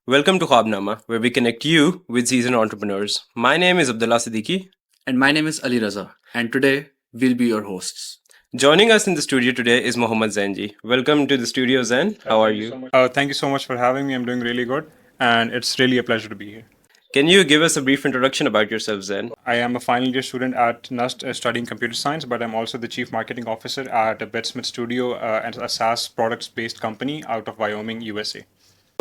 Welcome to Khwabnama, where we connect you with seasoned entrepreneurs. My name is Abdullah Siddiqui. And my name is Ali Raza, and today we'll be your hosts. Joining us in the studio today is Mohammad Zainji. Welcome to the studio, Zain. How are you? Thank you so much for having me. I'm doing really good, and it's really a pleasure to be here. Can you give us a brief introduction about yourself, Zain? I am a final year student at NUST studying computer science, but I'm also the chief marketing officer at a Betsmith Studio and a SaaS products based company out of Wyoming, USA.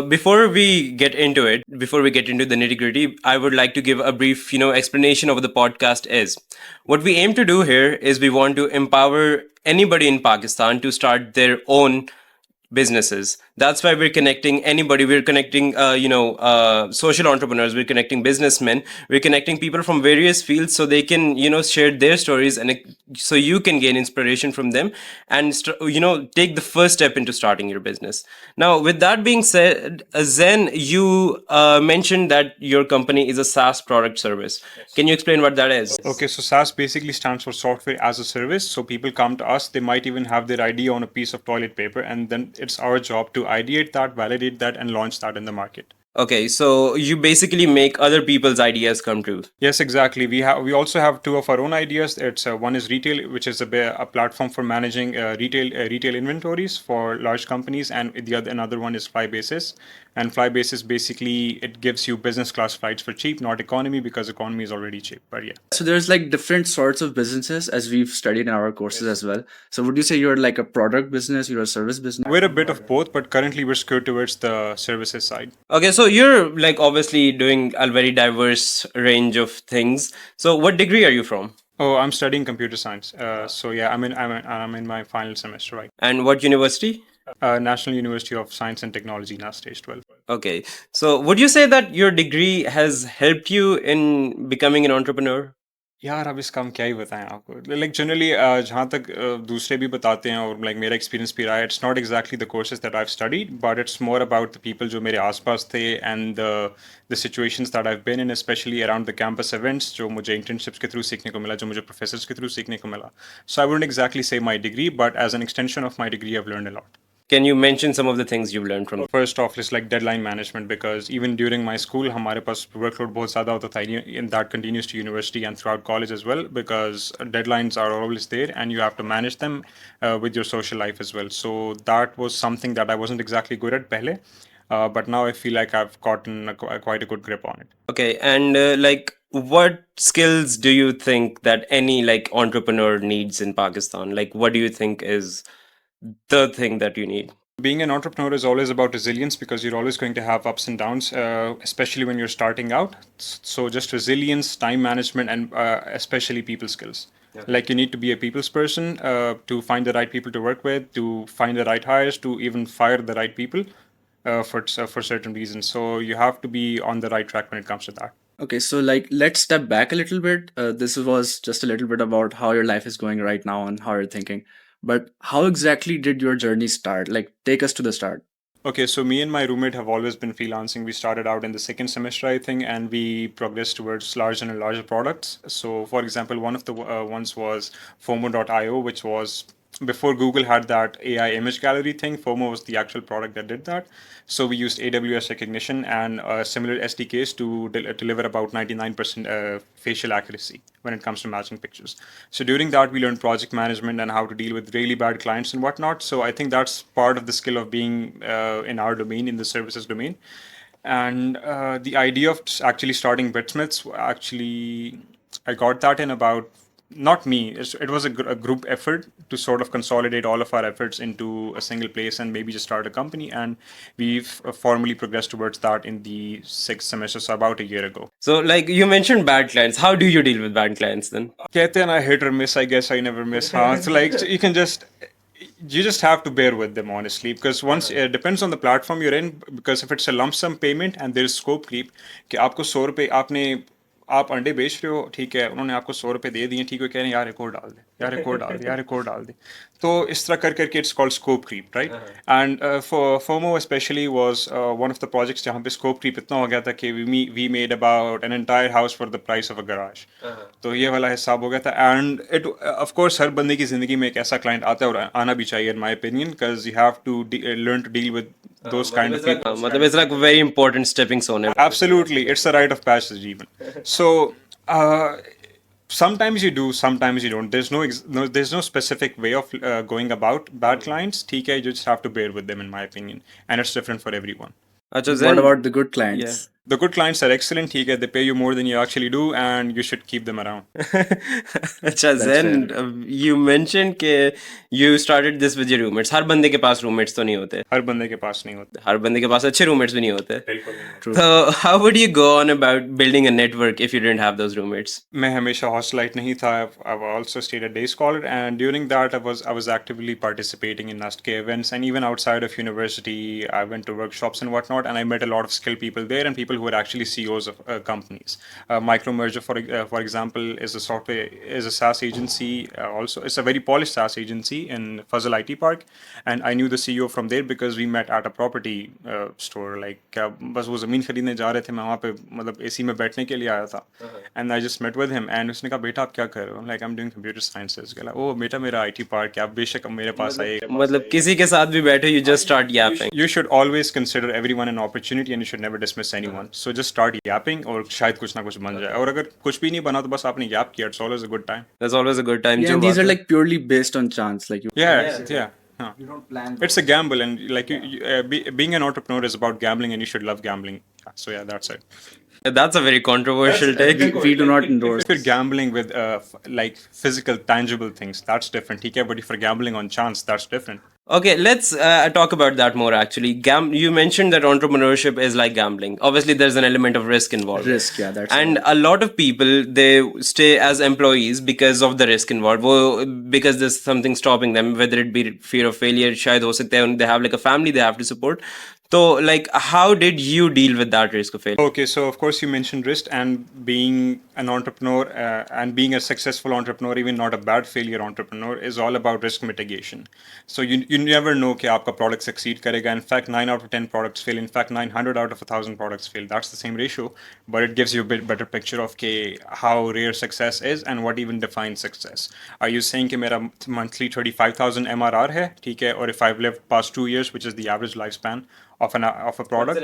Before we get into it, before we get into the nitty gritty, I would like to give a brief, explanation of what the podcast is. What we aim to do here is we want to empower anybody in Pakistan to start their own businesses. That's why we're connecting anybody. We're connecting social entrepreneurs, we're connecting businessmen, we're connecting people from various fields so they can share their stories, and so you can gain inspiration from them and take the first step into starting your business. Now, with that being said, Zen, you mentioned that your company is a SaaS product service. Can you explain what that is? Okay, so SaaS basically stands for software as a service. So people come to us, they might even have their idea on a piece of toilet paper, and then it's our job to ideate that, validate that, and launch that in the market. Okay, so you basically make other people's ideas come true. Yes, exactly. We also have two of our own ideas. It's one is retail, which is a platform for managing retail inventories for large companies, and the other another one is Flybasis. And Flybasis basically it gives you business class flights for cheap, not economy, because economy is already cheap. But yeah. So there's like different sorts of businesses as we've studied in our courses as well. So would you say you're like a product business, you're a service business? We're a bit of both, but currently we're skewed towards the services side. Okay, so you're like obviously doing a very diverse range of things. So what degree are you from? Oh, I'm studying computer science. So yeah, I'm in my final semester, right? And what university? National University of Science and Technology, now stage 12. Okay, so would you say that your degree has helped you in becoming an entrepreneur? यार अब इसका हम क्या ही बताएं आपको like generally जहाँ तक दूसरे भी बताते हैं और लाइक मेरा एक्सपीरियंस भी रहा है it's not exactly the courses that I studied but it's more about the people जो मेरे आसपास थे and the situations that I been in specially around the campus events जो मुझे इंटर्नशिप्स के थ्रू सीखने को मिला जो मुझे प्रोफेसर्स के थ्रू सीखने को मिला सो आई wouldn't exactly say my degree but as an extension of my degree I learn a lot. Can you mention some of the things you've learned from? First off is like deadline management because even during my school हमारे पास workload बहुत ज़्यादा होता था and that continues to university and throughout college as well because deadlines are always there and you have to manage them with your social life as well. So that was something that I wasn't exactly good at पहले, but now I feel like I've gotten quite a good grip on it. Okay, and what skills do you think that any like entrepreneur needs in Pakistan? Like, what do you think is the thing that you need? Being an entrepreneur is always about resilience because you're always going to have ups and downs, especially when you're starting out. So just resilience, time management, and especially people skills. Yeah. Like you need to be a people's person to find the right people to work with, to find the right hires, to even fire the right people for certain reasons. So you have to be on the right track when it comes to that. Okay, so like let's step back a little bit. This was just a little bit about how your life is going right now and how you're thinking. But how exactly did your journey start? Like, take us to the start. Okay, so me and my roommate have always been freelancing. We started out in the second semester, I think, and we progressed towards larger and larger products. So, for example, one of the ones was FOMO.io, which was before Google had that AI image gallery thing. FOMO was the actual product that did that. So we used AWS recognition and similar SDKs to deliver about 99% facial accuracy when it comes to matching pictures. So during that, we learned project management and how to deal with really bad clients and whatnot. So I think that's part of the skill of being in our domain, in the services domain. And the idea of actually starting Bitsmiths, actually, I got that in about not me. It was a group effort to sort of consolidate all of our efforts into a single place and maybe just start a company. And we've formally progressed towards that in the sixth semester, so about a year ago. So, like you mentioned bad clients. How do you deal with bad clients then? कहते हैं ना hit or miss. I guess I never miss. हाँ, so like so you just have to bear with them honestly because once it depends on the platform you're in because if it's a lump sum payment and there's scope creep कि आपको 100 रुपए आपने आप अंडे बेच रहे हो ठीक है उन्होंने आपको 100 रुपए दे दिए ठीक है कह रहे हैं यार एक और डाल दे यार एक और डाल दे यार एक और डाल दे तो इस तरह कर करके it's called scope creep right and for FOMO specially was one of the projects जहाँ पे स्कोप क्रीप इतना हो गया था कि we made about an entire house for the price of a garage तो ये वाला हिसाब हो गया था एंड इट ऑफ कोर्स हर बंदे की ज़िंदगी में एक ऐसा क्लाइंट आता है और आना भी चाहिए in my opinion because you have to learn to deal with those kind of people. मतलब it's like a very important stepping stone. Absolutely, it's a rite of passage even. So sometimes you do, sometimes you don't. There's no specific way of going about bad clients. TK, you just have to bear with them, in my opinion, and it's different for everyone. अच्छा What Zen, about the good clients? The good clients are excellent. TK, they pay you more than you actually do, and you should keep them around. अच्छा Zen, you mentioned कि you started this with your roommates. हर बंदे के पास roommates तो नहीं होते. हर बंदे के पास नहीं होते. हर बंदे के पास अच्छे roommates भी नहीं होते. True. So how would you go on about building a network if you didn't have those roommates? मैं हमेशा hostelite नहीं था. I've also stayed a day scholar, and during that I was actively participating in NustK events, and even outside of university, I went to workshops and whatnot, and I met a lot of skilled people there and people who are actually CEOs of companies. Micromerger, for example, is a SaaS agency. Also, it's a very polished SaaS agency in Fuzzle IT Park, and I knew the CEO from there because we met at a property store. Like बस वो ज़मीन खरीदने जा रहे थे, मैं वहाँ पे मतलब AC में बैठने के लिए आया था, and I just met with him, and उसने कहा बेटा आप क्या कर रहे हो? Like I'm doing computer sciences. कहला ओ बेटा मेरा IT Park है, आप बेशक मेरे पास आइए. मतलब किसी के साथ भी बैठे you just start yapping. You should always consider everyone an opportunity, and you should never dismiss anyone. So just start yapping, और शायद कुछ ना कुछ बन जाए. और अगर कुछ भी नहीं बना तो बस आपने yap किया. It's always a good time. That's always a good time. Yeah, जो and these बात are है. like purely based on chance. Like you. Yeah. Huh. You don't plan. It's a gamble, and like being an entrepreneur is about gambling, and you should love gambling. So yeah, that's it. That's a very controversial take. We do not endorse. If you're gambling with like physical, tangible things, that's different. Okay, but if you're gambling on chance, that's different. Okay, let's talk about that more actually. You mentioned that entrepreneurship is like gambling. Obviously, there's an element of risk involved. Risk, yeah, that's And a lot of people, they stay as employees because of the risk involved. Because there's something stopping them, whether it be fear of failure, शायद हो सकता है, they have like a family they have to support. So, like, how did you deal with that risk of failure? Okay, so of course you mentioned risk, and being an entrepreneur and being a successful entrepreneur, even not a bad failure entrepreneur, is all about risk mitigation. So you never know कि आपका product succeed करेगा. In fact, 9 out of 10 products fail. In fact, 900 out of 1,000 products fail. That's the same ratio, but it gives you a bit better picture of how rare success is and what even defines success. Are you saying कि मेरा monthly 35,000 MRR है, ठीक है? Or if I've lived past 2 years, which is the average lifespan of a product.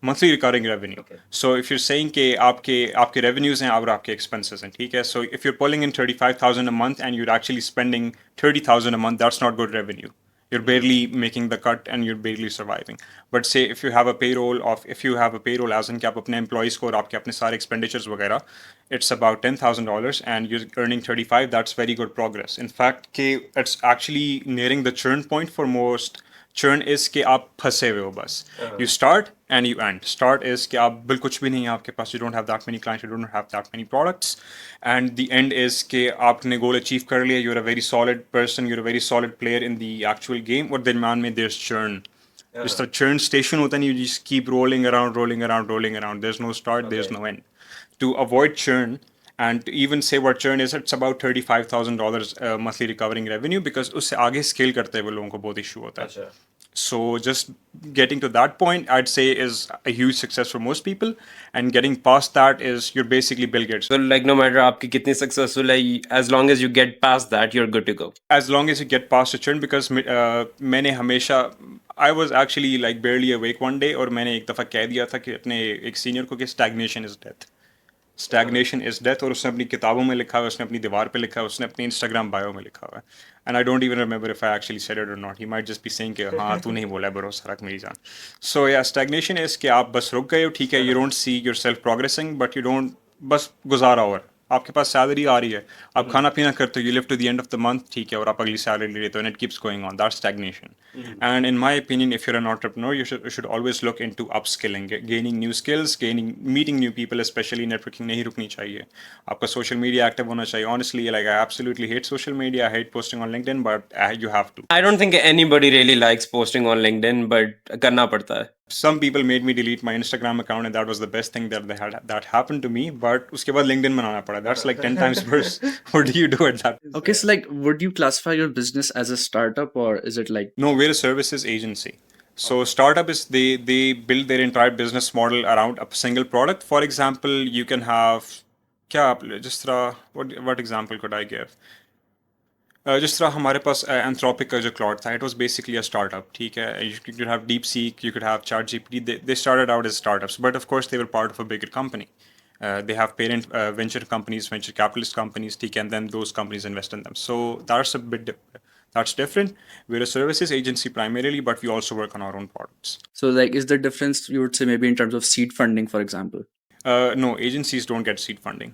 Monthly recurring revenue. Okay. So if you're saying कि आपके revenues हैं और आपके expenses हैं, ठीक है? So if you're pulling in 35,000 a month and you're actually spending 30,000 a month, that's not good revenue. You're barely making the cut and you're barely surviving. But say if you have a payroll as in कि आप अपने employees को और आपके अपने सारे expenditures वगैरह, it's about $10,000 and you're earning 35, that's very good progress. In fact, it's actually nearing the churn point for most. Churn is कि आप फंसे हुए हो बस. You start and you end. Start is कि आप बिल्कुल कुछ भी नहीं है आपके पास. You don't have that many clients. You don't have that many products. And the end is कि आपने goal achieve कर लिया. You're a very solid person. You're a very solid player in the actual game. और दरम्यान में there's churn. जिस तरह churn station होता है, you just keep rolling around. There's no start. There's no end. To avoid churn, and to even say what churn is, it's about $35,000 monthly recovering revenue, because उससे आगे scale करते हुए लोगों को बहुत issue होता है. So just getting to that point, I'd say, is a huge success for most people, and getting past that is you're basically Bill Gates. So like no matter आपकी कितनी successful है, as long as you get past that, you're good to go. As long as you get past the churn, because मैंने हमेशा I was actually like barely awake one day, और मैंने एक दफ़ा कह दिया था कि अपने एक senior को कि stagnation is death. Stagnation is death, और उसने अपनी किताबों में लिखा है, उसने अपनी दीवार पे लिखा है, उसने अपनी Instagram bio में लिखा हुआ है. And I don't even remember if I actually said it or not. He might just be saying कि हाँ तू नहीं बोला है भरोसा रख मेरी जान. So yeah, stagnation is कि आप बस रुक गए हो, ठीक है, you don't see yourself progressing, but you don't, बस गुजारा और आपके पास सैलरी आ रही है, आप खाना पीना करते हो, you live to the end of the month, ठीक है, और आप अगली सैलरी ले लेते हो, and it keeps going on. That's stagnation. And in my opinion, if you're an entrepreneur, you should always look into upskilling, gaining new skills, meeting new people, especially networking नहीं रुकनी चाहिए. आपका social media active होना चाहिए. Honestly, like I absolutely hate social media. I hate posting on LinkedIn, but you have to. I don't think anybody really likes posting on LinkedIn, but करना पड़ता है. Some people made me delete my Instagram account, and that was the best thing that happened to me. But उसके बाद LinkedIn बनाना पड़ा. That's like 10 times worse. What do you do at that? Okay, so like, would you classify your business as a startup, or is it like? No, we're a services agency. So startup is they build their entire business model around a single product. For example, you can have what example could I give? जिस तरह हमारे पास Anthropic का जो cloud था, it was basically a startup, ठीक है. You could have deep seek, you could have ChatGPT. They started out as startups, but of course they were part of a bigger company. They have parent venture companies, venture capitalist companies, ठीक है, and then those companies invest in them. So that's different. We're a services agency primarily, but we also work on our own products. So like, is the difference you would say maybe in terms of seed funding, for example? No, agencies don't get seed funding.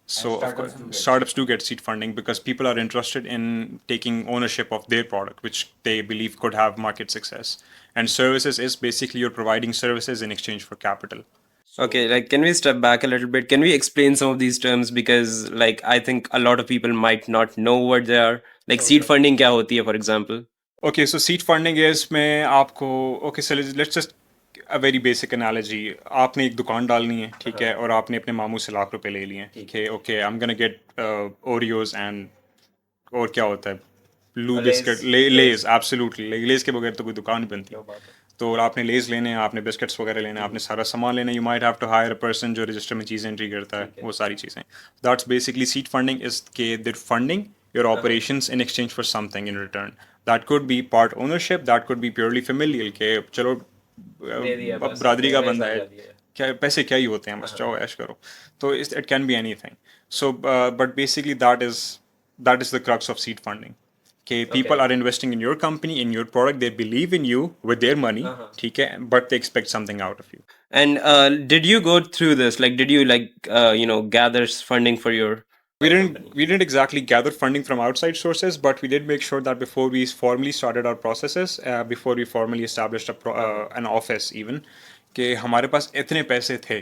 So of course, startups do get seed funding because people are interested in taking ownership of their product, which they believe could have market success. And services is basically you're providing services in exchange for capital. Okay, like can we step back a little bit? Can we explain some of these terms because like I think a lot of people might not know what they are. Like seed funding क्या होती है, for example? Okay, so seed funding is मैं आपको okay, so let's just a very basic analogy. आपने एक दुकान डालनी है, ठीक है, और आपने अपने मामू से लाख रुपए ले लिए हैं, ठीक है. Okay, I'm gonna get Oreos and और क्या होता है, लू बिस्किट, लेज, एब्सोल्युटली, लेज के बगैर तो कोई दुकान नहीं बनती. तो आपने लेज लेने हैं, आपने बिस्किट्स वगैरह लेने हैं, आपने सारा सामान लेना है. You might have to hire a person जो रजिस्टर में चीज़ें एंट्री करता है, वो सारी चीज़ें. That's basically seed funding is के they're funding your operations in exchange for something in return. That could be part ownership, that could be purely familial के चलो बरादरी का बंदा है, क्या पैसे क्या ही होते हैं, बस जाओ ऐश करो. तो it can be any thing. So but basically that is the crux of seed funding. Okay, people are investing in your company, in your product. They believe in you with their money, ठीक है, but they expect something out of you. And did you go through this? Like, did you like gather funding for your? We didn't exactly gather funding from outside sources, but we did make sure that before we formally started our processes, before we formally established an office even, कि हमारे पास इतने पैसे थे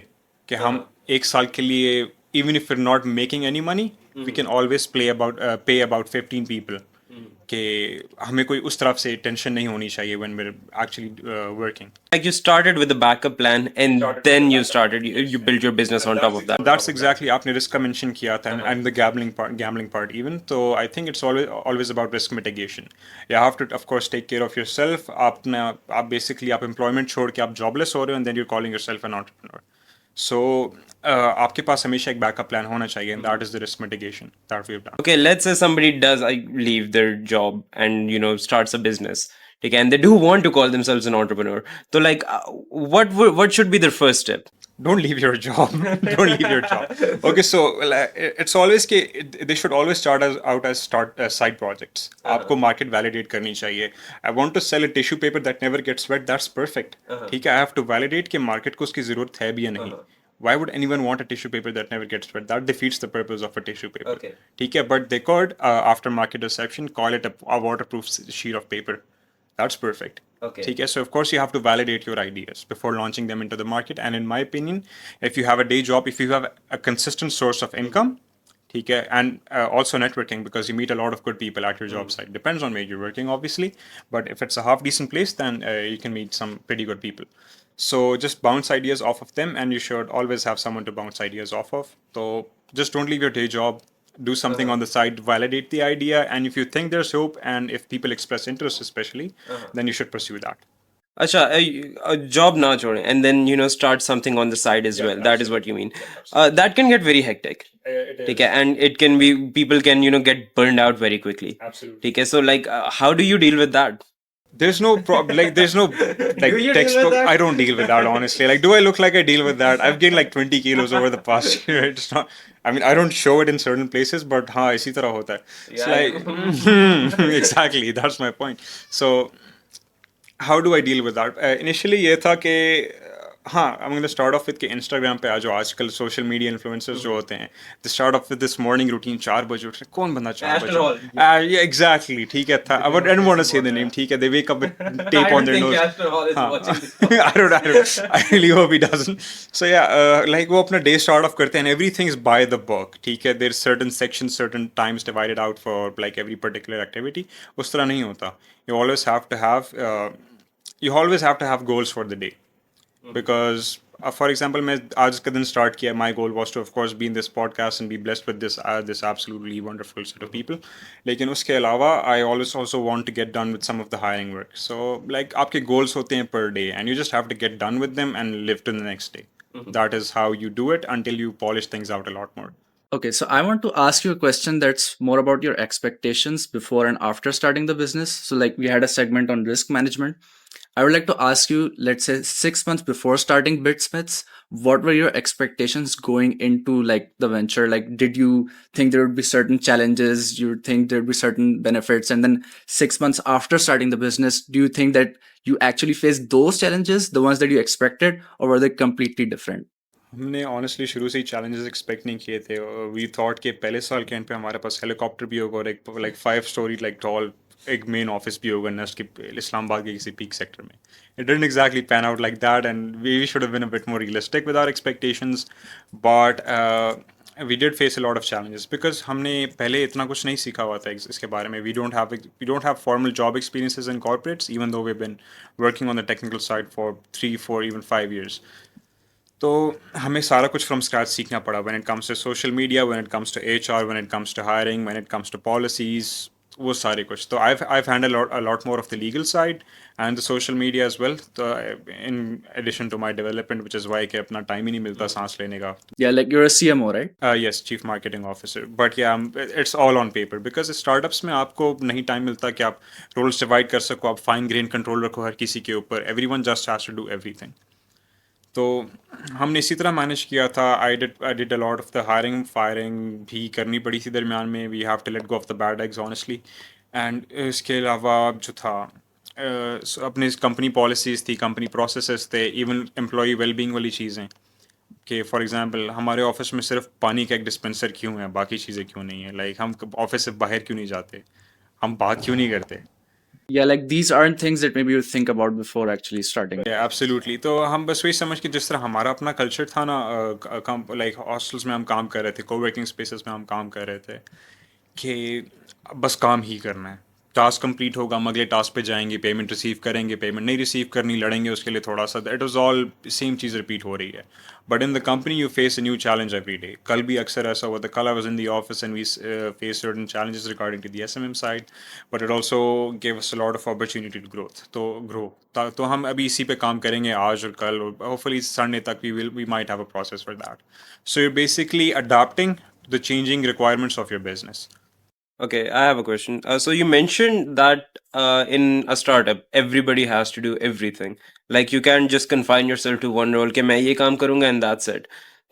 कि हम एक साल के लिए, even if we're not making any money, we can always pay about 15 people. कि हमें कोई उस तरफ से टेंशन नहीं होनी चाहिए when we're actually working. Like you started with a backup plan and then you built your business on top of that. That's exactly, आपने risk का mention किया था, and the gambling part even. So I think it's always about risk mitigation. You have to of course take care of yourself. आप basically आप employment छोड़ के आप jobless हो रहे हो and then you're calling yourself an entrepreneur. So आपके पास हमेशा एक बैकअप प्लान होना चाहिए, and that is the risk mitigation that we've done. Okay, let's say somebody does leave their job and starts a business. Okay, and they do want to call themselves an entrepreneur. So like, what should be their first step? Don't leave your job. Don't leave your job. Okay, so it's always they should always start as side projects. आपको market validate करनी चाहिए. I want to sell a tissue paper that never gets wet. That's perfect. ठीक है, I have to validate कि market को उसकी ज़रूरत है भी या नहीं. Why would anyone want a tissue paper that never gets wet? That defeats the purpose of a tissue paper. Okay. ठीक है, but they could after market reception call it a waterproof sheet of paper. That's perfect. Okay. ठीक है, so of course you have to validate your ideas before launching them into the market. And in my opinion, if you have a day job, if you have a consistent source of income, ठीक है, and also networking, because you meet a lot of good people at your job site. Depends on where you're working, obviously, but if it's a half decent place, then you can meet some pretty good people. So just bounce ideas off of them, and you should always have someone to bounce ideas off of. So just don't leave your day job. Do something on the side, validate the idea, and if you think there's hope, and if people express interest especially, then you should pursue that. Acha, a job na chode, and then start something on the side as well. That is what you mean. That can get very hectic. Okay, and it can be, people can get burned out very quickly. Absolutely. Okay, so like how do you deal with that? There's no there's no like textbook. I don't deal with that, honestly. Like, do I look like I deal with that? I've gained like 20 kilos over the past year. It's not, I mean, I don't show it in certain places, but हाँ, इसी तरह होता है. It's like exactly, that's my point. So how do I deal with that? Initially ये था कि हाँ, I'm going to start off with कि Instagram पे जो आजकल social media influencers जो होते हैं, they start off with this morning routine, 4 बजे उठ रहे, कौन बंदा 4 बजे? Yeah, exactly, ठीक है था. I don't want to say the name, ठीक है, they wake up with tape on their nose. I really hope he doesn't. So yeah, like वो अपना day start off करते हैं, and everything is by the book, ठीक है, there's certain sections, certain times divided out for like every particular activity. उस तरह नहीं होता. You always have to have goals for the day. Because for example, मैं आज का दिन start किया, my goal was to of course be in this podcast and be blessed with this absolutely wonderful set of people. लेकिन उसके अलावा I always also want to get done with some of the hiring work. So like आपके goals होते हैं per day, and you just have to get done with them and live to the next day. That is how you do it until you polish things out a lot more. Okay, so I want to ask you a question that's more about your expectations before and after starting the business. So, like, we had a segment on risk management. I would like to ask you, let's say 6 months before starting Bitsmiths, what were your expectations going into like the venture? Like, did you think there would be certain challenges? You think there'd be certain benefits? And then 6 months after starting the business, do you think that you actually faced those challenges, the ones that you expected, or were they completely different? हमने honestly शुरू से ही challenges expect नहीं किए थे we thought कि पहले साल के एंड पे हमारे पास हेलीकॉप्टर भी होगा और एक लाइक 5 स्टोरी लाइक टॉल एक मेन ऑफिस भी होगा नेस्ट के इस्लामाबाद के किसी पीक सेक्टर में it didn't exactly pan out like that and we should have been a bit more realistic with our expectations but we did face a lot of challenges because हमने पहले इतना कुछ नहीं सीखा हुआ था इसके बारे में we don't have formal job experiences in corporates even though we been working on the technical side for 3 4 even 5 years. तो हमें सारा कुछ फ्रॉम स्क्रैच सीखना पड़ा when it comes to social media when it comes to HR when it comes to hiring when it comes to policies वो सारे कुछ तो I've handled a lot more of the legal side and the social media as well तो in addition to my development which is why कि अपना time ही नहीं मिलता सांस लेने का. Yeah, like you're a CMO, right? Yes, chief marketing officer. But yeah, it's all on paper because startups में आपको नहीं टाइम मिलता कि आप रोल्स डिवाइड कर सको आप फाइन ग्रेन कंट्रोल रखो हर किसी के ऊपर everyone just has to do everything. तो हमने इसी तरह मैनेज किया था I did a lot of the hiring firing भी करनी पड़ी थी दरमियान में we have to let go of the bad eggs honestly and इसके अलावा जो था अपने कंपनी पॉलिसीज़ थी कंपनी प्रोसेसेस थे इवन एम्प्लॉई वेलबींग वाली चीज़ें कि फॉर एग्जांपल हमारे ऑफिस में सिर्फ पानी का एक डिस्पेंसर क्यों है बाकी चीज़ें क्यों नहीं है लाइक हम ऑफिस से बाहर क्यों नहीं जाते हम बात क्यों नहीं करते. Yeah, like these aren't things that maybe you think about before actually starting. Absolutely तो हम बस वही समझ के जिस तरह हमारा अपना कल्चर था ना लाइक हॉस्टल्स में हम काम कर रहे थे कोवर्किंग स्पेसेस में हम काम कर रहे थे कि बस काम ही करना है टास्क कंप्लीट होगा हम अगले टास्क पे जाएंगे पेमेंट रिसीव करेंगे पेमेंट नहीं रिसीव करनी लड़ेंगे उसके लिए थोड़ा सा इट वाज ऑल सेम चीज़ रिपीट हो रही है but in the company you face a new challenge every day कल भी अक्सर ऐसा हुआ था कल I was in the office and we face certain challenges regarding to the SMM side but it also give us a lot of opportunity to grow तो हम अभी इसी पे काम करेंगे आज और कल और होपफुली संडे तक we might have a process for that so you basically adapting the changing requirements of your business. Okay, I have a question. So you mentioned that in a startup, everybody has to do everything. Like you can't just confine yourself to one role. कि मैं ये काम करूँगा and that's it.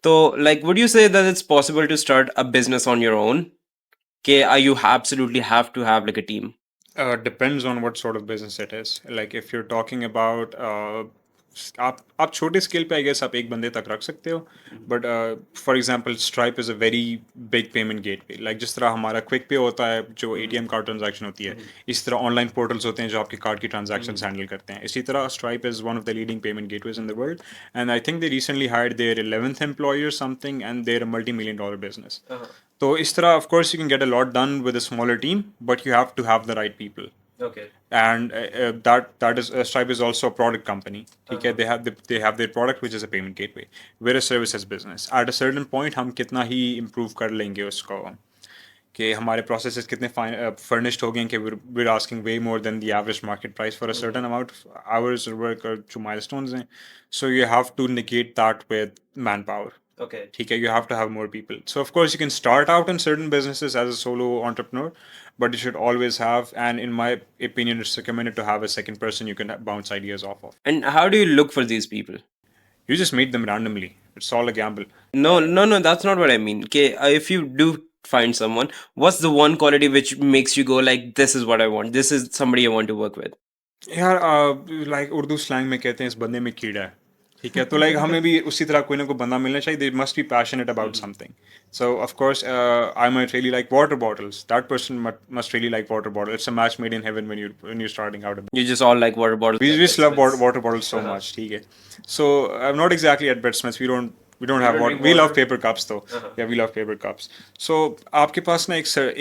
So, like, would you say that it's possible to start a business on your own? कि you absolutely have to have like a team. Depends on what sort of business it is. Like if you're talking about आप छोटे scale पे I guess आप एक बंदे तक रख सकते हो but for example stripe is a very big payment gateway like जिस तरह हमारा क्विक पे होता है जो एटीएम कार्ड ट्रांजैक्शन होती है इस तरह ऑनलाइन पोर्टल्स होते हैं जो आपके कार्ड की ट्रांजैक्शंस हैंडल करते हैं इसी तरह Stripe is one of the leading payment gateways in the world and I think they recently hired their 11th employee or something and they're a multi-million-dollar business. तो इस तरह of course you can get a lot done with a smaller team but you have to have the right people. Okay. And that is Stripe is also a product company. Okay, they have their product which is a payment gateway. We're a services business. At a certain point, हम कितना ही improve कर लेंगे उसको कि हमारे processes कितने furnished हो गए कि we're asking way more than the average market price for a certain amount of hours or work or जो milestones हैं. So you have to negate that with manpower. Okay. ठीक है, you have to have more people. So of course you can start out in certain businesses as a solo entrepreneur, but you should always have, and in my opinion, it's recommended to have a second person you can bounce ideas off of. And how do you look for these people? You just meet them randomly. It's all a gamble. No, that's not what I mean. Okay, if you do find someone, what's the one quality which makes you go like, this is what I want. This is somebody I want to work with. यार like Urdu slang में कहते हैं इस बंदे में कीड़ा है ठीक है तो लाइक हमें भी उसी तरह कोई ना कोई बंदा मिलना चाहिए they must be passionate about something so of course I might really like water bottles that person must really like water bottle it's a match made in heaven when you starting out You just all like water bottles. we just love water bottles so much ठीक है so I'm not exactly at Bitsmiths we don't have water. We love paper cups though. Yeah, we love paper cups. So आपके पास ना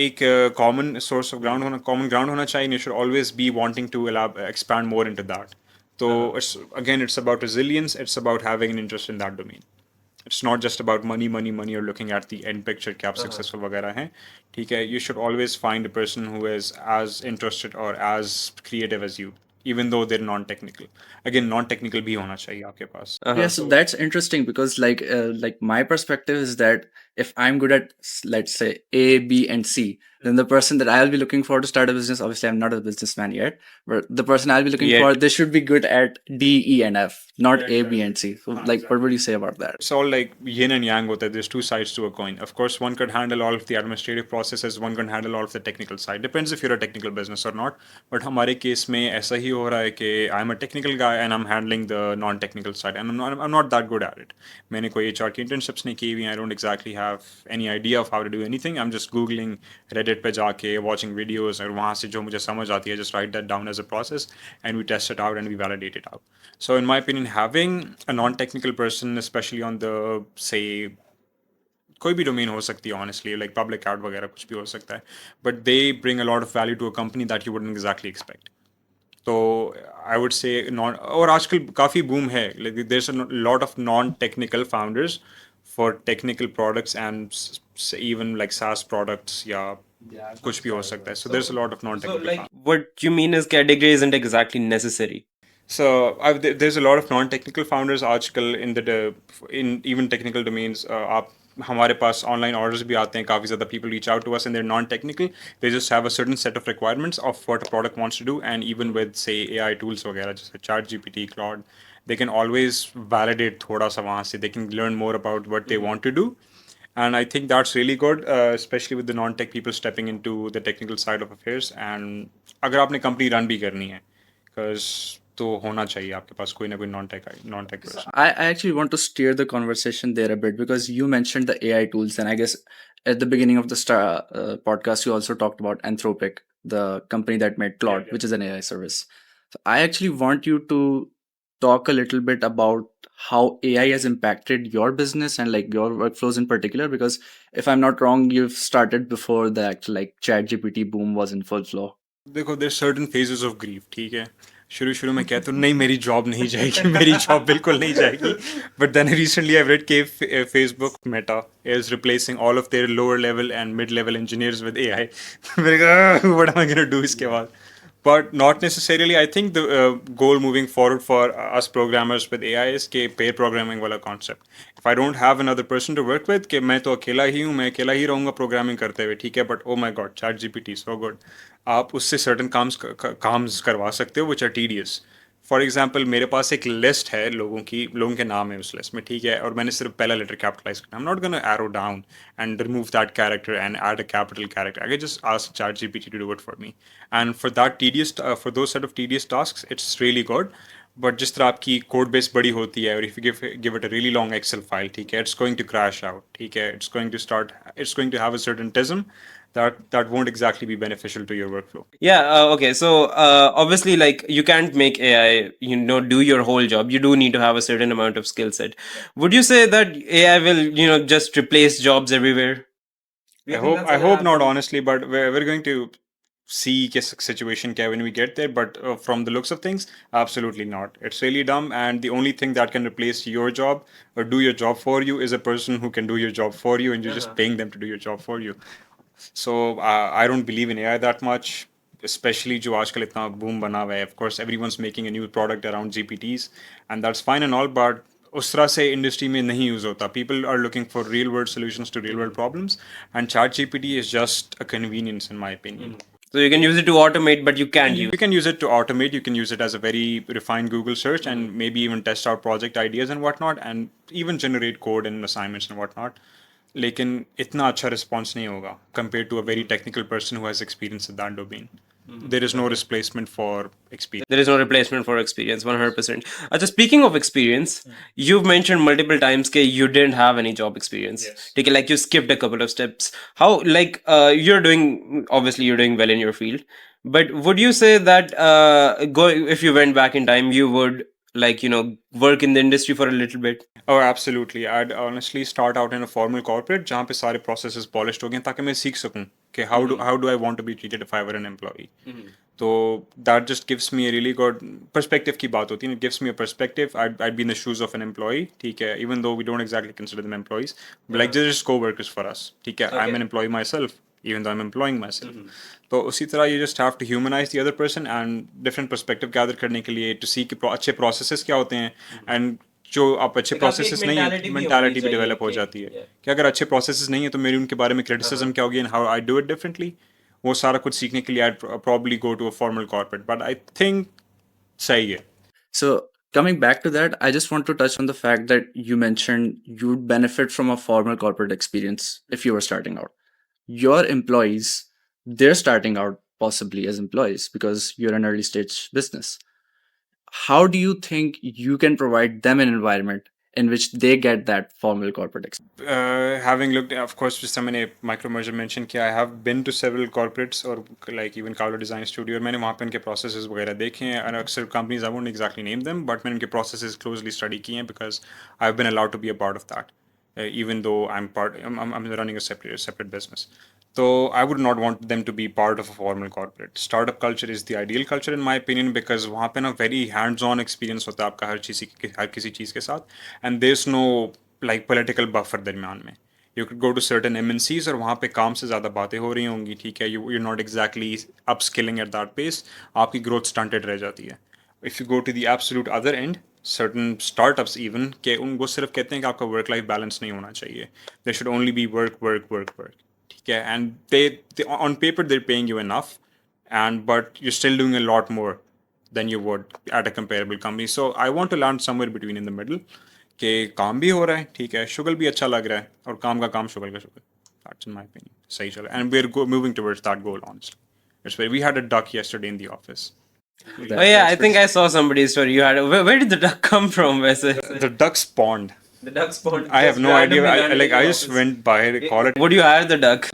एक common source of common ground होना चाहिए. You should always be wanting to expand more into that. So it's about resilience. It's about having an interest in that domain. It's not just about money or looking at the end picture कि आप successful वगैरह हैं. ठीक है. You should always find a person who is as interested or as creative as you. Even though they're non-technical. Again, non-technical भी होना चाहिए आपके पास. Yeah, so that's interesting because like my perspective is that if I'm good at, let's say, A, B, and C, then the person that I'll be looking for to start a business, obviously I'm not a businessman yet, but the person I'll be looking Yet. for, they should be good at D, E, and F, not A, B, and C. So, like, what would you say about that? It's all like yin and yang hota hai. There's two sides to a coin. Of course, one could handle all of the administrative processes, one could handle all of the technical side. Depends if you're a technical business or not. But हमारे case में ऐसा ही हो रहा है कि I'm a technical guy and I'm handling the non-technical side and I'm not that good at it. मैंने कोई HR की internships नहीं की हुई. I don't exactly have any idea of how to do anything. I'm just googling Reddit पे जाके watching videos और वहाँ से जो मुझे समझ आती है just write that down as a process and we test it out and we validate it out. So in my opinion, having a non-technical person, especially on the say कोई भी डोमेन हो सकती है honestly like public cloud वगैरह कुछ भी हो सकता है but they bring a lot of value to a company that you wouldn't exactly expect. तो I would say non और आजकल काफ़ी boom है like there's a lot of non-technical founders for technical products and even like SaaS products या कुछ भी हो सकता है. So there's a lot of non-technical founders. What you mean is category isn't exactly necessary. So there's a lot of non-technical founders आजकल in even technical domains. आप हमारे पास online orders भी आते हैं काफ़ी ज़्यादा people reach out to us and they're non-technical. They just have a certain set of requirements of what a product wants to do and even with say AI tools वगैरह जैसे ChatGPT, Claude, they can always validate थोड़ा सा वहाँ से. They can learn more about what they want to do. And I think that's really good, especially with the non-tech people stepping into the technical side of affairs. And अगर आपने company run भी करनी है, because तो होना चाहिए आपके पास कोई ना कोई non-tech person. I actually want to steer the conversation there a bit because you mentioned the AI tools, and I guess at the beginning of the podcast, you also talked about Anthropic, the company that made Claude, which is an AI service. So I actually want you to talk a little bit about how AI has impacted your business and like your workflows in particular, because if I'm not wrong, you've started before the actual like ChatGPT boom was in full flow. देखो there's certain phases of grief, ठीक है. शुरू में कहते हो नहीं मेरी job नहीं जाएगी मेरी जॉब बिल्कुल नहीं जाएगी but then recently I've read कि Facebook Meta is replacing all of their lower level and mid level engineers with AI. मैंने कहा what am I gonna do इसके बाद. But not necessarily. I think the goal moving forward for us programmers with AI is कि pair programming वाला concept. If I don't have another person to work with, कि मैं तो अकेला ही हूँ, मैं अकेला ही रहूँगा programming करते हुए, ठीक है? But oh my god, ChatGPT so good. आप उससे certain काम्स करवा सकते हो which are tedious. For example मेरे पास एक लिस्ट है लोगों के नाम है उस लिस्ट में, ठीक है, और मैंने सिर्फ पहला लेटर कैपिटलाइज करना. I am not gonna arrow down and remove that character and add a capital character. I can just ask ChatGPT to do it for me and for those set of tedious tasks it's really good. But जिस तरह आपकी code base बड़ी होती है और if you give it a really long Excel file, ठीक है, it's going to crash out, ठीक है, it's going to have a certainism that won't exactly be beneficial to your workflow. Yeah, okay. So obviously, like you can't make AI, do your whole job. You do need to have a certain amount of skill set. Would you say that AI will, just replace jobs everywhere? I hope not, honestly, but we're going to see a situation when we get there. But from the looks of things, absolutely not. It's really dumb, and the only thing that can replace your job or do your job for you is a person who can do your job for you, and you're just paying them to do your job for you. So I don't believe in AI that much, especially जो आजकल इतना boom बना हुआ है. Of course, everyone's making a new product around GPTs, and that's fine and all, but उस तरह से industry में नहीं use होता. People are looking for real world solutions to real world problems, and ChatGPT is just a convenience in my opinion. So you can use it to automate, but you can't use. You can use it to automate. You can use it as a very refined Google search, and maybe even test out project ideas and whatnot, and even generate code and assignments and whatnot. लेकिन इतना अच्छा response नहीं होगा compared to a very technical person who has experience in that domain. There is no replacement for experience. There is no replacement for experience, 100%. Just speaking of experience, you've mentioned multiple times that you didn't have any job experience. Yes. Like you skipped a couple of steps. How, like, obviously you're doing well in your field, but would you say that if you went back in time, you would work in the industry for a little bit? Oh, absolutely. I'd honestly start out in a formal corporate जहाँ पे सारे processes polished हो गए ताकि मैं सीख सकूँ कि how do I want to be treated if I were an employee. So that just gives me a really good perspective की बात होती है. It gives me a perspective. I'd be in the shoes of an employee, ठीक है, even though we don't exactly consider them employees, but like they're just co-workers for us, ठीक है. I'm an employee myself, even though I'm employing myself. तो उसी तरह you just have to humanize the other person and different perspective gather करने के लिए to see कि अच्छे processes क्या होते हैं and जो आप अच्छे एक आपकी प्रोसेसेस एक नहीं है, mentality भी मेंटालिटी होनी भी डेवलप हो चाहिए जाती है कि- कि अगर अच्छे प्रोसेसेस नहीं है तो मेरी उनके बारे में क्रिटिसिज्म क्या होगी and how I do it differently, वो सारा कुछ सीखने के लिए I probably go to a formal corporate, but I think सही है. So coming back to that, I just want to touch on the fact that you mentioned you'd benefit from a formal corporate experience if you were starting out. Your employees, they're starting out possibly as employees because you're an early stage business. How do you think you can provide them an environment in which they get that formal corporate experience? Having looked, of course, just मैंने micro merger mention किया, I have been to several corporates or like even Carlo Design Studio, और मैंने वहाँ पे उनके processes वगैरह देखे हैं, and अक्सर companies I won't exactly name them, but मैंने उनके processes closely study किए हैं because I've been allowed to be a part of that, even though I'm running a separate business. So I would not want them to be part of a formal corporate. Startup culture is the ideal culture in my opinion because वहाँ पे ना very hands-on experience होता है आपका हर किसी चीज़ के साथ, and there's no like political buffer दरमियान में. You could go to certain MNCs और वहाँ पे काम से ज़्यादा बातें हो रही होंगी, ठीक है, you're not exactly upskilling at that pace, आपकी growth stunted रह जाती है. If you go to the absolute other end, certain startups even के वो सिर्फ कहते हैं कि आपका work life balance नहीं होना चाहिए. There should only be work. ठीक है, and they on paper they're paying you enough, and but you're still doing a lot more than you would at a comparable company. So I want to land somewhere between in the middle कि काम भी हो रहा है, ठीक है, शुगल भी अच्छा लग रहा है, और काम का काम, शुगल का शुगल. That's in my opinion. सही चल रहा है. And we're moving towards that goal, honestly. It's where we had a duck yesterday in the office. Oh yeah, I think I saw somebody's story. You had where did the duck come from? वैसे? The duck spawned. The duck spawned. I have just no idea. randomly landed in I your just office. went by, call it. Would you hire the duck?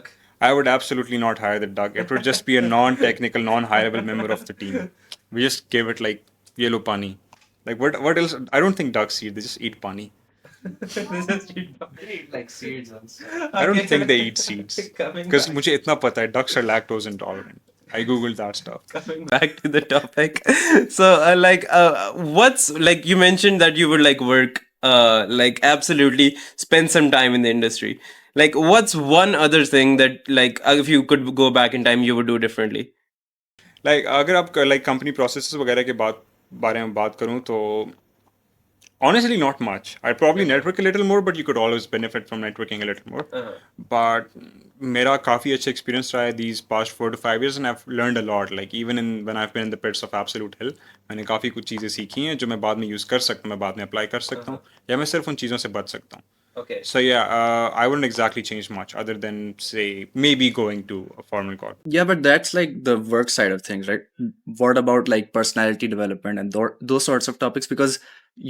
I would absolutely not hire the duck. It would just be a non-technical, non-hireable member of the team. We just give it like yellow pani. Like what else? I don't think ducks eat. They just eat pani. Like seeds and stuff. I don't think they eat seeds. Coming Because back. मुझे इतना पता है, ducks are lactose intolerant. I googled that stuff. Coming back to the topic, so what's like you mentioned that you would like work, like absolutely spend some time in the industry. Like, what's one other thing that like if you could go back in time, you would do differently? Like अगर आप like company processes वगैरह के बारे में बात करूँ तो honestly not much. I probably network a little more, but you could always benefit from networking a little more. But मेरा काफ़ी अच्छा experience रहा है these past 4 to 5 years, and I've learned a lot. Like even when I've been in the pits of absolute hell, मैंने काफ़ी कुछ चीज़ें सीखी हैं जो मैं बाद में use कर सकता हूँ, मैं बाद में apply कर सकता हूँ, या मैं सिर्फ उन चीज़ों से बच सकता हूँ. Okay. So yeah, I wouldn't exactly change much other than say maybe going to a formal corp. Yeah, but that's like the work side of things, right? What about like personality development and those sorts of topics? Because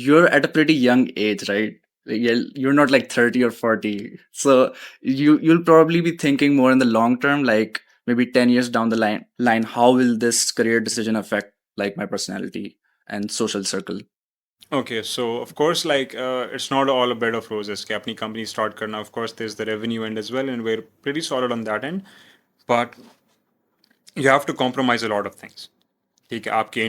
you're at a pretty young age, right? You're not like 30 or 40. So you'll probably be thinking more in the long term, like maybe 10 years down the line, how will this career decision affect like my personality and social circle? Okay, so of course, like it's not all a bed of roses. कि अपनी company start करना, of course, there's the revenue end as well, and we're pretty solid on that end. But you have to compromise a lot of things. ठीक है, आपके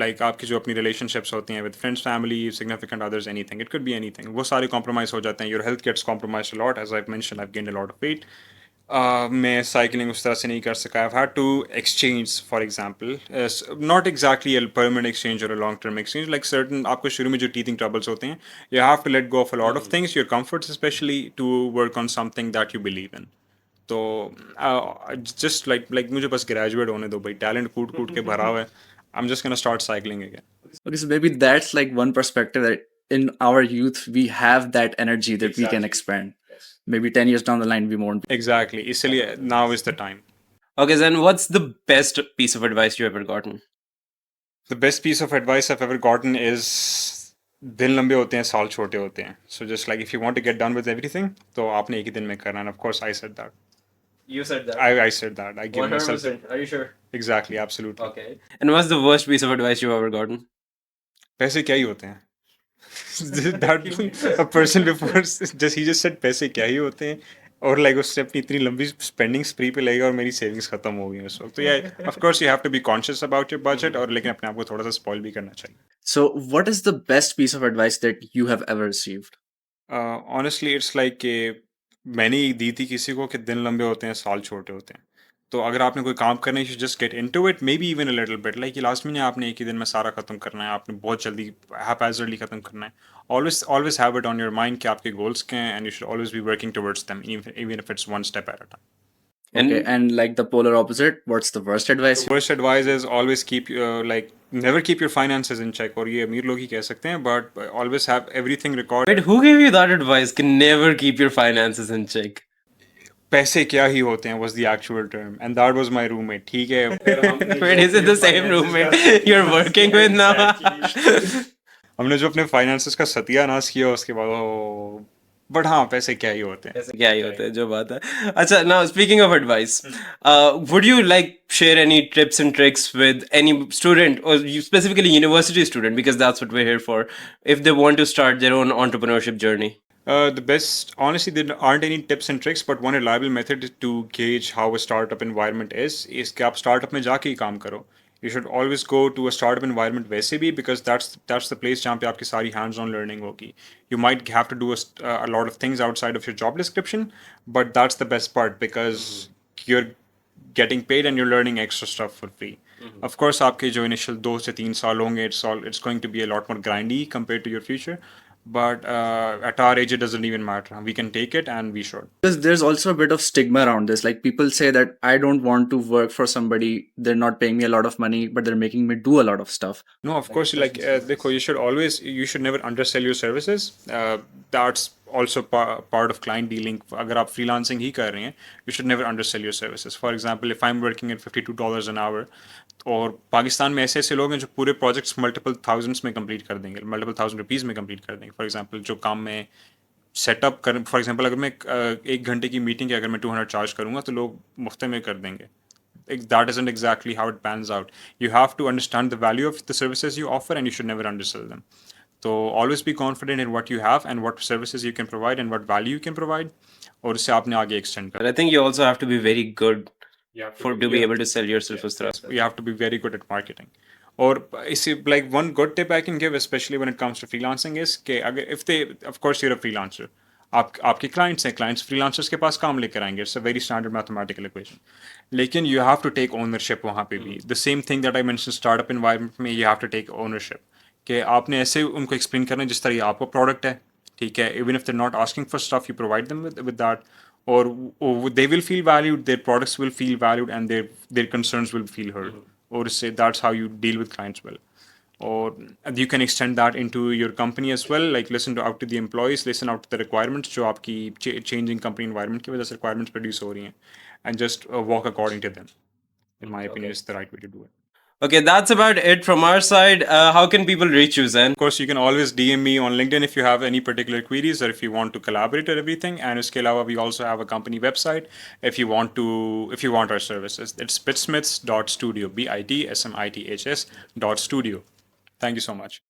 like आपकी जो अपनी relationships होती हैं with friends, family, significant others, anything. It could be anything. वो सारे compromise हो जाते हैं. Your health gets compromised a lot. As I've mentioned, I've gained a lot of weight. मैं साइकिलिंग उस तरह से नहीं कर सका. I've had to exchange, for example, not exactly a permanent exchange or a long term exchange, like certain आपको शुरू में जो teething troubles होते हैं, you have to let go of a lot of things, your comforts especially, to work on something that you believe in. तो just like मुझे बस graduate होने दो भाई, talent कूट के भरा हुआ है. I'm just gonna start cycling again. Okay, so maybe that's like one perspective that in our youth we have that energy that we can expand. Maybe 10 years down the line we won't. Exactly. इसलिए now is the time. Okay, then what's the best piece of advice you ever gotten? The best piece of advice I've ever gotten is दिन लंबे होते हैं, साल छोटे होते हैं. So just like if you want to get done with everything, तो आपने एक ही दिन में करना. And of course I said that. You said that. I said that. I gave myself 100%. Are you sure? exactly, absolutely. Okay. And what's the worst piece of advice you've ever gotten? पैसे क्या ही होते हैं? That a person before he just said पैसे क्या ही होते हैं, और like उससे अपनी इतनी लंबी spending spree पे लगेगा और मेरी savings खत्म हो गई उस वक्त. तो yeah, of course you have to be conscious about your budget, और लेकिन अपने आप को थोड़ा सा spoil भी करना चाहिए. So, what is the best piece of advice that you have ever received? Honestly, it's like मैंने ही दी थी किसी को कि दिन लंबे होते हैं, साल छोटे होते हैं. तो अगर आपने कोई काम करना है, you should just get into it, maybe even a little bit. Like last महीने आपने एक ही दिन में सारा खत्म करना है, आपने बहुत जल्दी haphazardly खत्म करना है. Always have it on your mind कि आपके goals क्या हैं, and you should always be working towards them, even if it's one step at a time. Okay, and like the polar opposite, what's the worst advice? First advice is always keep never keep your finances in check. और ये अमीर लोग ही कह सकते हैं, but always have everything recorded. Wait, who gave you that advice? Can never keep your finances in check. पैसे क्या ही होते हैं was the actual term, and that was my roommate. ठीक है. Wait, is it the same roommate you're working with now? हमने जो अपने finances का सत्यानाश किया उसके बाद बट हाँ पैसे क्या ही होते हैं. क्या ही होता है जो बात है. अच्छा, now speaking of advice, would you like share any tips and tricks with any student or specifically university student, because that's what we're here for, if they want to start their own entrepreneurship journey? The best, honestly, there aren't any tips and tricks, but one reliable method to gauge how a startup environment is कि आप startup में जाके ही काम करो. You should always go to a startup environment वैसे भी, because that's the place जहाँ पे आपकी सारी hands-on learning होगी. You might have to do a lot of things outside of your job description, but that's the best part because you're getting paid and you're learning extra stuff for free. Of course, आपके जो initial 2 से 3 साल होंगे, it's going to be a lot more grindy compared to your future. But at our age, it doesn't even matter. We can take it, and we should. Because there's also a bit of stigma around this. Like people say that I don't want to work for somebody, they're not paying me a lot of money, but they're making me do a lot of stuff. No, of course, देखो, you should never undersell your services. That's also part of client dealing. अगर आप freelancing ही कर रहे हैं, you should never undersell your services. For example, if I'm working at $52 an hour, और पाकिस्तान में ऐसे लोग हैं जो पूरे प्रोजेक्ट्स मल्टीपल थाउजेंड्स में कंप्लीट कर देंगे, मल्टीपल $1,000 में कंप्लीट कर देंगे. फॉर एग्जांपल जो काम में सेटअप कर, फॉर एग्जांपल अगर मैं 1 घंटे की मीटिंग है, अगर मैं 200 चार्ज करूँगा तो लोग मुफ्त में कर देंगे. That isn't exactly how it pans out. You have to understand the value of the services you offer, and you should never undersell them. So always be confident in what you have and what services you can provide and what value you can provide, और उससे आपने आगे extend But करना. I think you also have to be very good to be able to sell yourself as well. You have to be very good at marketing. Or like one good tip I can give, especially when it comes to freelancing, is of course you're a freelancer. आपके clients हैं, clients freelancers के पास काम लेकर आएंगे. It's a very standard mathematical equation. लेकिन you have to take ownership वहाँ पे भी. The same thing that I mentioned startup environment में, you have to take ownership. कि आपने ऐसे उनको explain करना जिस तरह ये आपका product है, ठीक है. Even if they're not asking for stuff, you provide them with that. Or they will feel valued, their products will feel valued, and their concerns will feel heard. Or say that's how you deal with clients well. Or you can extend that into your company as well. Like listen out to the employees, listen out to the requirements जो आपकी changing company environment की वजह से requirements produce हो रही हैं, and just walk according to them. In my opinion, is the right way to do it. Okay, that's about it from our side. How can people reach you, Zen? Of course, you can always DM me on LinkedIn if you have any particular queries or if you want to collaborate or everything. And uske alawa, we also have a company website if you want our services. It's bitsmiths.studio, BITSMITHS.studio. Thank you so much.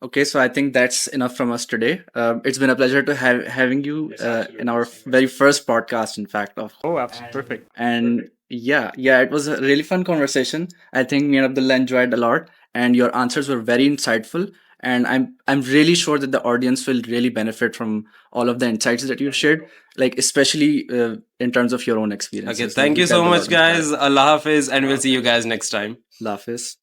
Okay, so I think that's enough from us today. It's been a pleasure to having you in our very first podcast, in fact. Oh, absolutely perfect. And yeah, it was a really fun conversation. I think me and Abdullah enjoyed a lot, and your answers were very insightful. And I'm really sure that the audience will really benefit from all of the insights that you shared, like especially in terms of your own experiences. Okay, thank you so much, guys. Allah Hafiz, and we'll see you guys next time. Allah Hafiz.